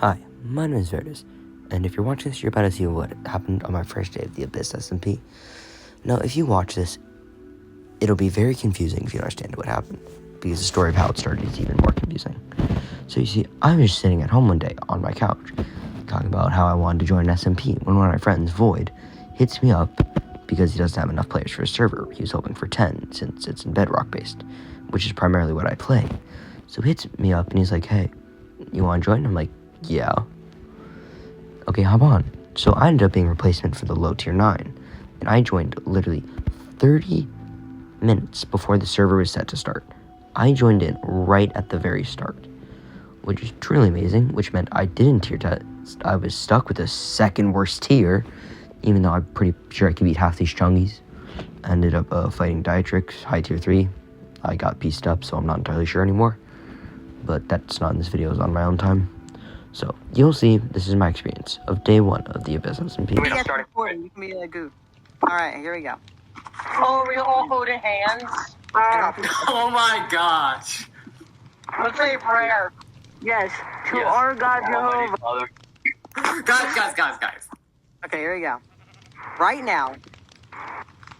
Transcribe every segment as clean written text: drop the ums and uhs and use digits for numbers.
Hi, my name is Verdus, and if you're watching this, you're about to see what happened on my first day of the Abyss SMP. Now, if you watch this, it'll be very confusing if you don't understand what happened, because the story of how it started is even more confusing. So you see, I was just sitting at home one day on my couch, talking about how I wanted to join an SMP, when one of my friends, Void, hits me up because he doesn't have enough players for his server. He was hoping for 10, since it's in Bedrock-based, which is primarily what I play. So he hits me up, and he's like, hey, you want to join? I'm like, yeah. Okay, hop on. So I ended up being a replacement for the low tier 9, and I joined literally 30 minutes before the server was set to start. I joined in right at the very start, which is truly amazing, which meant I didn't tier test. I was stuck with the second worst tier, even though I'm pretty sure I could beat half these chungies. I ended up fighting Dietrix, high tier 3. I got pieced up, so I'm not entirely sure anymore, but that's not in this video, it's on my own time. So, you'll see, this is my experience of day 1 of the Abyss SMP. You can be a goof. Alright, here we go. Oh, we all holding hands? Oh my gosh. Let's say a prayer. Yes, to our God Jehovah. Guys. Okay, here we go. Right now,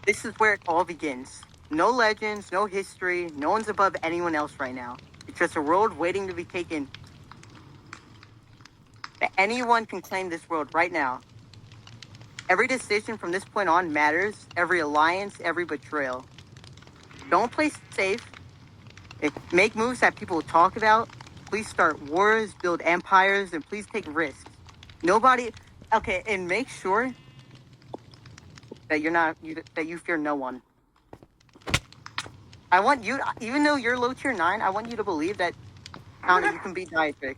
this is where it all begins. No legends, no history, no one's above anyone else right now. It's just a world waiting to be taken. Anyone can claim this world right now. Every decision from this point on matters. Every alliance, every betrayal. Don't play safe. Make moves that people talk about. Please start wars, build empires, and please take risks. Okay, and make sure that that you fear no one. I want you, even though you're low tier 9, I want you to believe that you can beat Dietrix.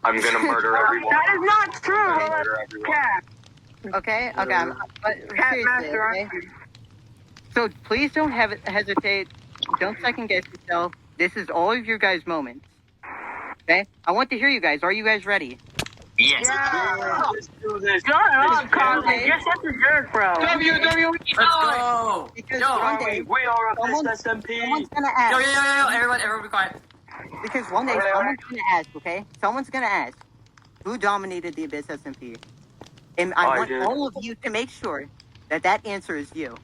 I'm gonna murder everyone. That is not true. I'm gonna murder everyone. Cat. Okay, but Cat seriously, master. okay? So please don't hesitate. Don't second guess yourself. This is all of your guys' moments. Okay? I want to hear you guys. Are you guys ready? Yes. Yeah. Let's do this. Shut up, Colin. You're such a jerk, bro. Let's go. Because Yo, one day, we are a someone- best SMP. someone's gonna ask. Yo, everyone be quiet. Because one day, someone's gonna ask, okay? Someone's gonna ask, who dominated the Abyss SMP? And I want all of you to make sure that that answer is you.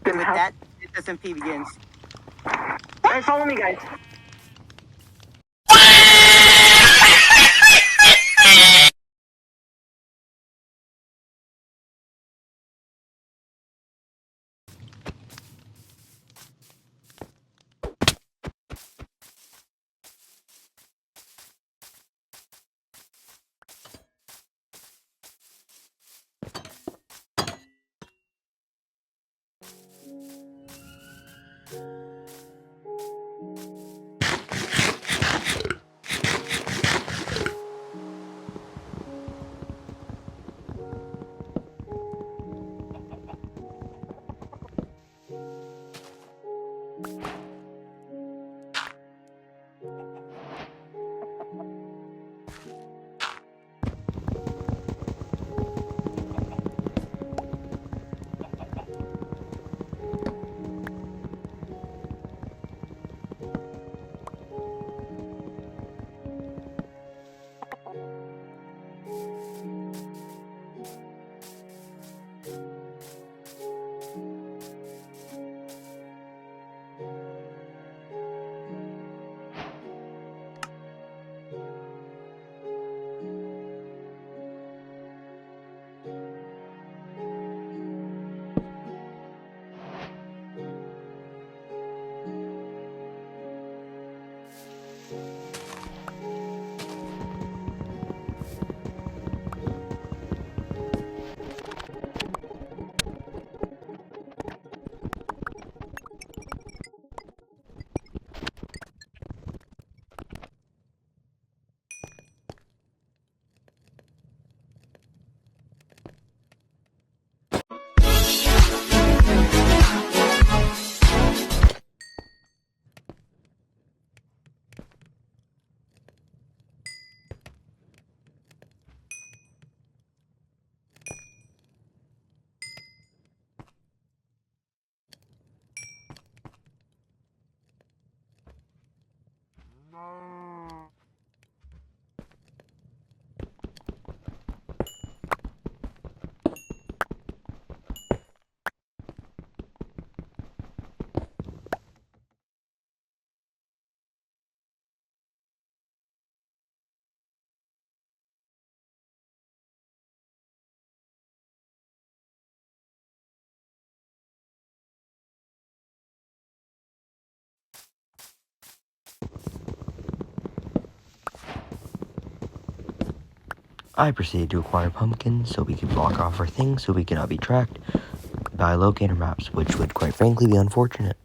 And with that, Abyss SMP begins. Hey, follow me, guys. I proceeded to acquire pumpkins so we could block off our things so we could not be tracked by locator maps, which would quite frankly be unfortunate.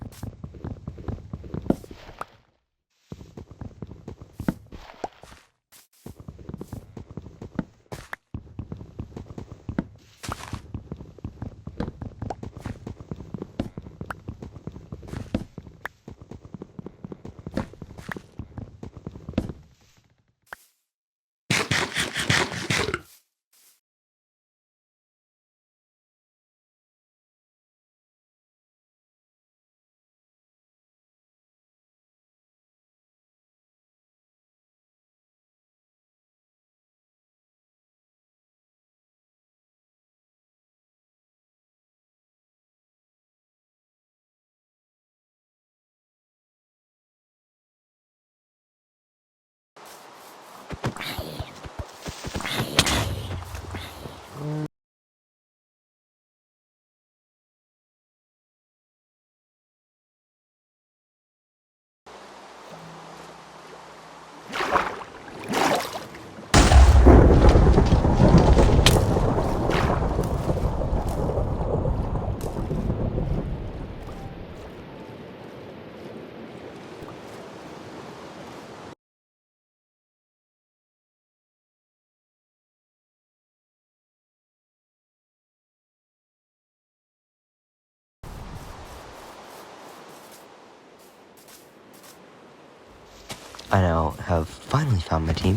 I now have finally found my team,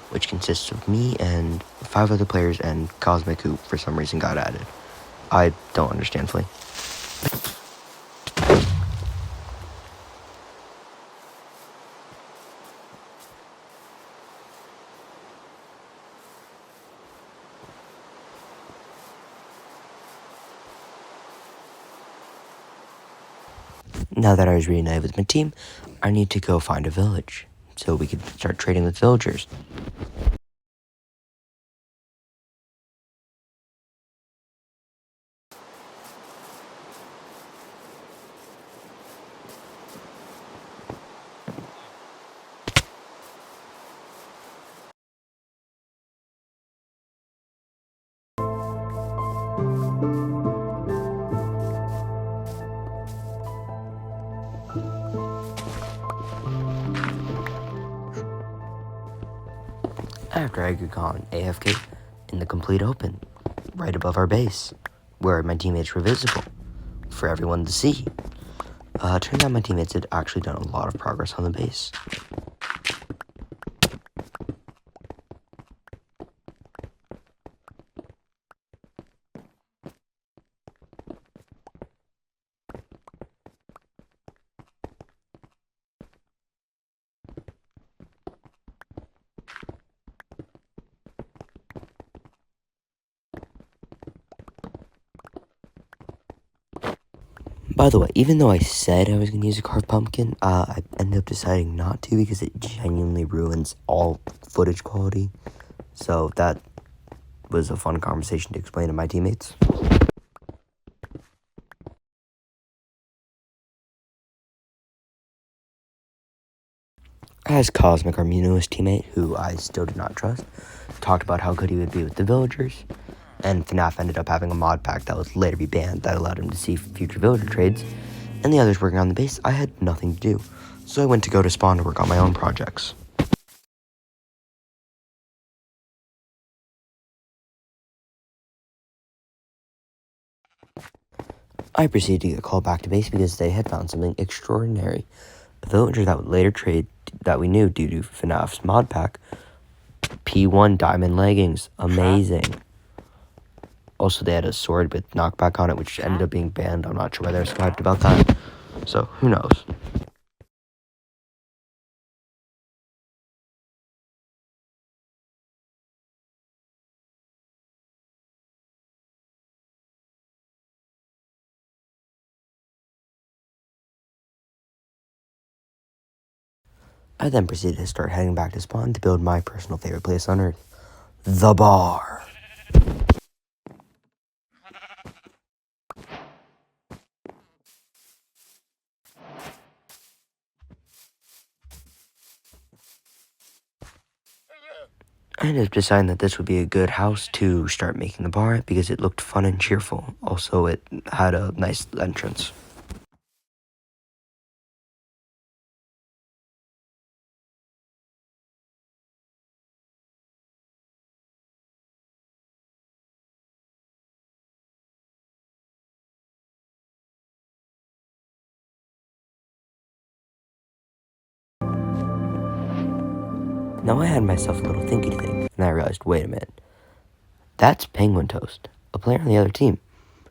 which consists of me and 5 other players, and Cosmic, who for some reason got added. I don't understand fully. Now that I was reunited with my team, I need to go find a village so we could start trading with villagers. After I had gone AFK in the complete open, right above our base, where my teammates were visible for everyone to see. Turns out my teammates had actually done a lot of progress on the base. By the way, even though I said I was going to use a carved pumpkin, I ended up deciding not to because it genuinely ruins all footage quality. So that was a fun conversation to explain to my teammates. As Cosmic, our newest teammate, who I still do not trust, talked about how good he would be with the villagers, and FNAF ended up having a mod pack that would later be banned that allowed him to see future villager trades, and the others working on the base, I had nothing to do, so I went to go to Spawn to work on my own projects. I proceeded to get called back to base because they had found something extraordinary. A villager that would later trade that we knew due to FNAF's mod pack, P1 diamond leggings, amazing. Also, they had a sword with knockback on it, which ended up being banned. I'm not sure why they're so hyped about that. So, who knows? I then proceeded to start heading back to Spawn to build my personal favorite place on Earth, the bar. I ended up deciding that this would be a good house to start making the bar at because it looked fun and cheerful. Also, it had a nice entrance. Now I had myself a little thinky thing, and I realized, wait a minute. That's Penguin Toast, a player on the other team,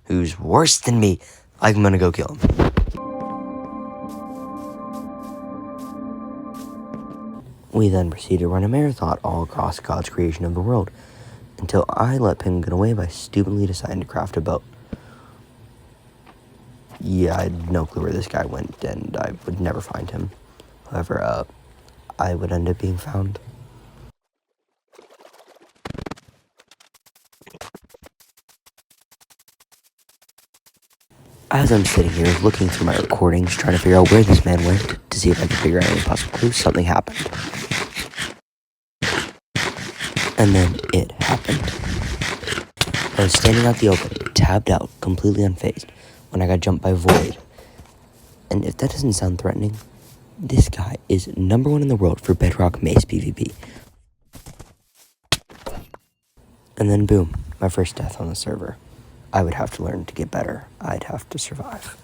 who's worse than me. I'm gonna go kill him. We then proceeded to run a marathon all across God's creation of the world, until I let Penguin get away by stupidly deciding to craft a boat. Yeah, I had no clue where this guy went, and I would never find him. However, I would end up being found. As I'm sitting here looking through my recordings, trying to figure out where this man went to see if I could figure out any possible clues, something happened. And then it happened. I was standing out the open, tabbed out, completely unfazed, when I got jumped by Void. And if that doesn't sound threatening, this guy is #1 in the world for Bedrock Mace PvP. And then boom, my first death on the server. I would have to learn to get better. I'd have to survive.